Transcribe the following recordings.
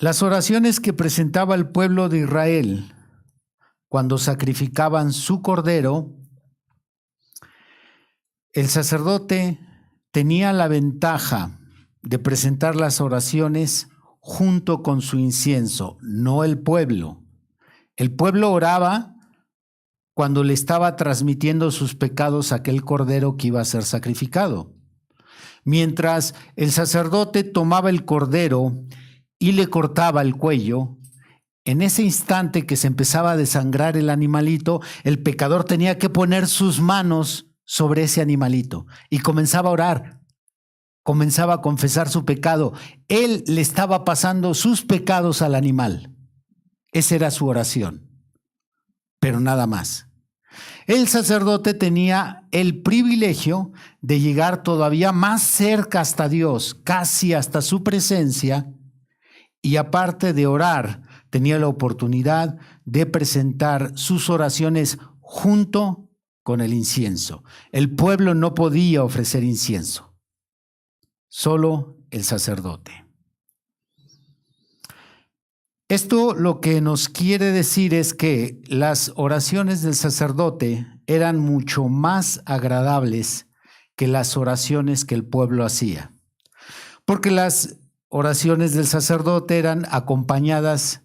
Las oraciones que presentaba el pueblo de Israel cuando sacrificaban su cordero, el sacerdote tenía la ventaja de presentar las oraciones junto con su incienso, no el pueblo. El pueblo oraba cuando le estaba transmitiendo sus pecados a aquel cordero que iba a ser sacrificado. Mientras el sacerdote tomaba el cordero y le cortaba el cuello, en ese instante que se empezaba a desangrar el animalito, el pecador tenía que poner sus manos sobre ese animalito y comenzaba a orar, comenzaba a confesar su pecado. Él le estaba pasando sus pecados al animal. Esa era su oración, pero nada más. El sacerdote tenía el privilegio de llegar todavía más cerca hasta Dios, casi hasta su presencia, y aparte de orar, tenía la oportunidad de presentar sus oraciones junto con el incienso. El pueblo no podía ofrecer incienso, solo el sacerdote. Esto lo que nos quiere decir es que las oraciones del sacerdote eran mucho más agradables que las oraciones que el pueblo hacía, porque las oraciones del sacerdote eran acompañadas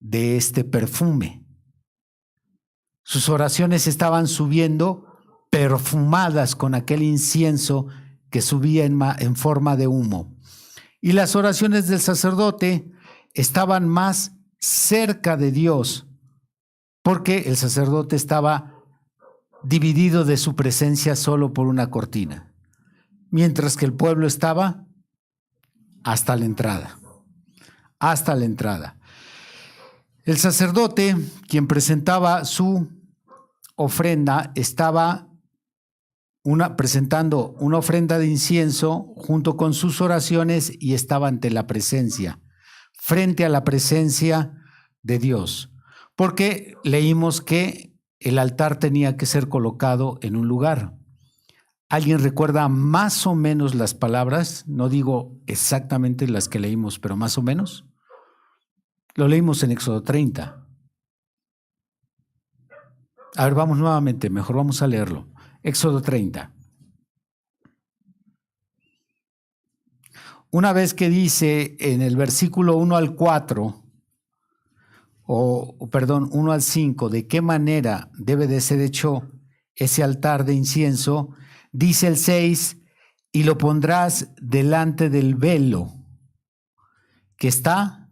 de este perfume. Sus oraciones estaban subiendo perfumadas con aquel incienso que subía en forma de humo. Y las oraciones del sacerdote estaban más cerca de Dios, porque el sacerdote estaba dividido de su presencia solo por una cortina, mientras que el pueblo estaba hasta la entrada, hasta la entrada. El sacerdote, quien presentaba su ofrenda, estaba presentando una ofrenda de incienso junto con sus oraciones y estaba ante la presencia, frente a la presencia de Dios, porque leímos que el altar tenía que ser colocado en un lugar. ¿Alguien recuerda más o menos las palabras? No digo exactamente las que leímos, pero más o menos. Lo leímos en Éxodo 30. A ver, vamos nuevamente, mejor vamos a leerlo. Éxodo 30. Una vez que dice en el versículo 1 al 4, 1 al 5, de qué manera debe de ser hecho ese altar de incienso, dice el 6, y lo pondrás delante del velo que está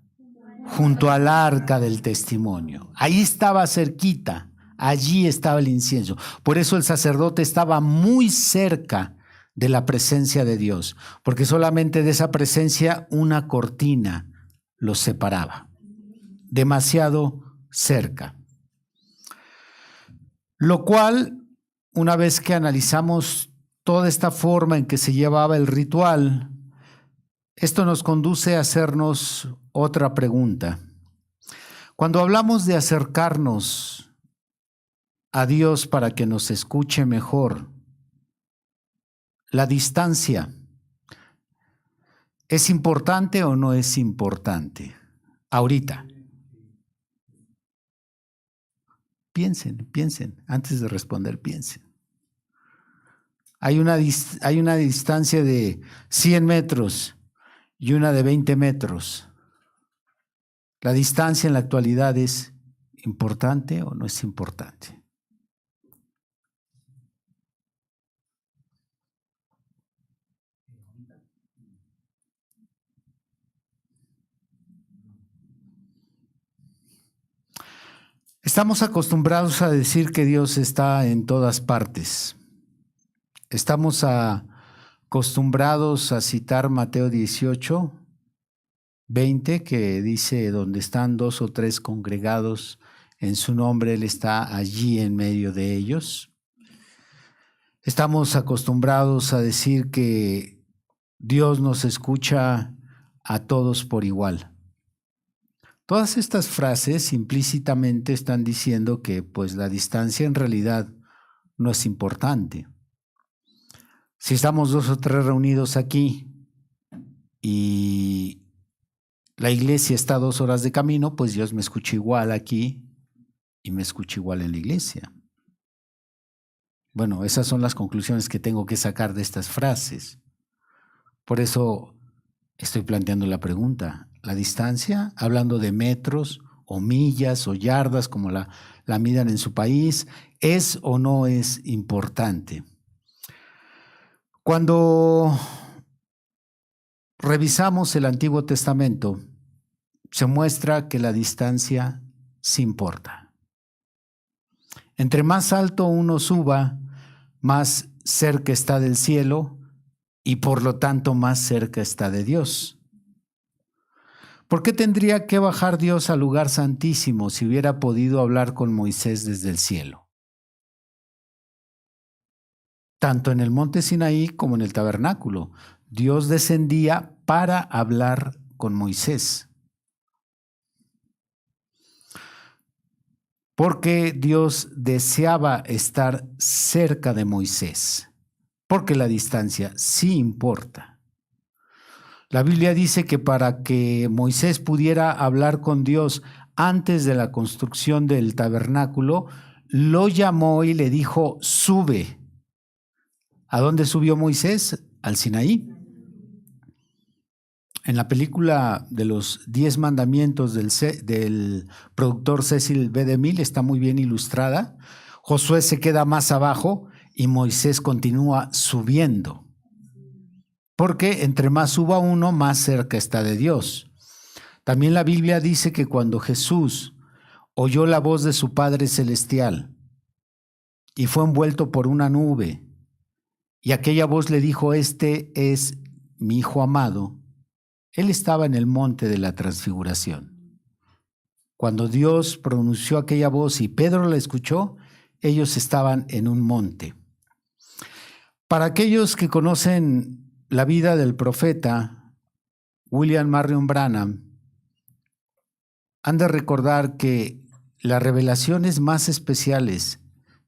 junto al arca del testimonio. Ahí estaba cerquita, allí estaba el incienso. Por eso el sacerdote estaba muy cerca de la presencia de Dios, porque solamente de esa presencia una cortina los separaba, demasiado cerca. Lo cual, una vez que analizamos toda esta forma en que se llevaba el ritual, esto nos conduce a hacernos otra pregunta. Cuando hablamos de acercarnos a Dios para que nos escuche mejor, ¿la distancia es importante o no es importante? Ahorita. Piensen, antes de responder, piensen. Hay una distancia de 100 metros y una de 20 metros. ¿La distancia en la actualidad es importante o no es importante? Estamos acostumbrados a decir que Dios está en todas partes. Estamos acostumbrados a citar Mateo 18, 20, que dice, donde están 2 o 3 congregados en su nombre, Él está allí en medio de ellos. Estamos acostumbrados a decir que Dios nos escucha a todos por igual. Todas estas frases implícitamente están diciendo que pues la distancia en realidad no es importante. Si estamos 2 o 3 reunidos aquí y la iglesia está a 2 horas de camino, pues Dios me escucha igual aquí y me escucha igual en la iglesia. Bueno, esas son las conclusiones que tengo que sacar de estas frases. Por eso estoy planteando la pregunta. ¿La distancia, hablando de metros o millas o yardas, como la midan en su país, es o no es importante? Cuando revisamos el Antiguo Testamento, se muestra que la distancia sí importa. Entre más alto uno suba, más cerca está del cielo y por lo tanto más cerca está de Dios. ¿Por qué tendría que bajar Dios al lugar santísimo si hubiera podido hablar con Moisés desde el cielo? Tanto en el monte Sinaí como en el tabernáculo, Dios descendía para hablar con Moisés. Porque Dios deseaba estar cerca de Moisés, porque la distancia sí importa. La Biblia dice que para que Moisés pudiera hablar con Dios antes de la construcción del tabernáculo, lo llamó y le dijo, sube. ¿A dónde subió Moisés? Al Sinaí. En la película de los 10 mandamientos del productor Cecil B. DeMille está muy bien ilustrada. Josué se queda más abajo y Moisés continúa subiendo. Porque entre más suba uno, más cerca está de Dios. También la Biblia dice que cuando Jesús oyó la voz de su Padre Celestial y fue envuelto por una nube, y aquella voz le dijo, este es mi Hijo amado, él estaba en el monte de la transfiguración. Cuando Dios pronunció aquella voz y Pedro la escuchó, ellos estaban en un monte. Para aquellos que conocen la vida del profeta William Marion Branham, han de recordar que las revelaciones más especiales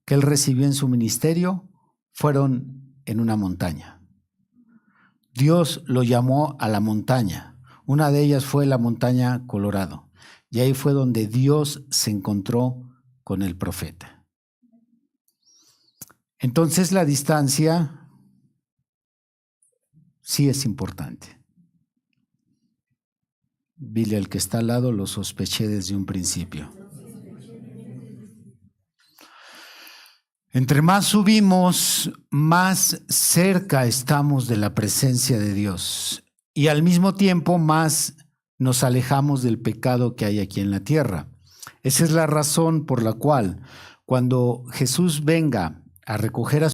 que él recibió en su ministerio fueron en una montaña. Dios lo llamó a la montaña. Una de ellas fue la montaña Colorado. Y ahí fue donde Dios se encontró con el profeta. Entonces la distancia sí es importante. Dile al que está al lado, lo sospeché desde un principio. Entre más subimos, más cerca estamos de la presencia de Dios y al mismo tiempo más nos alejamos del pecado que hay aquí en la tierra. Esa es la razón por la cual cuando Jesús venga a recoger a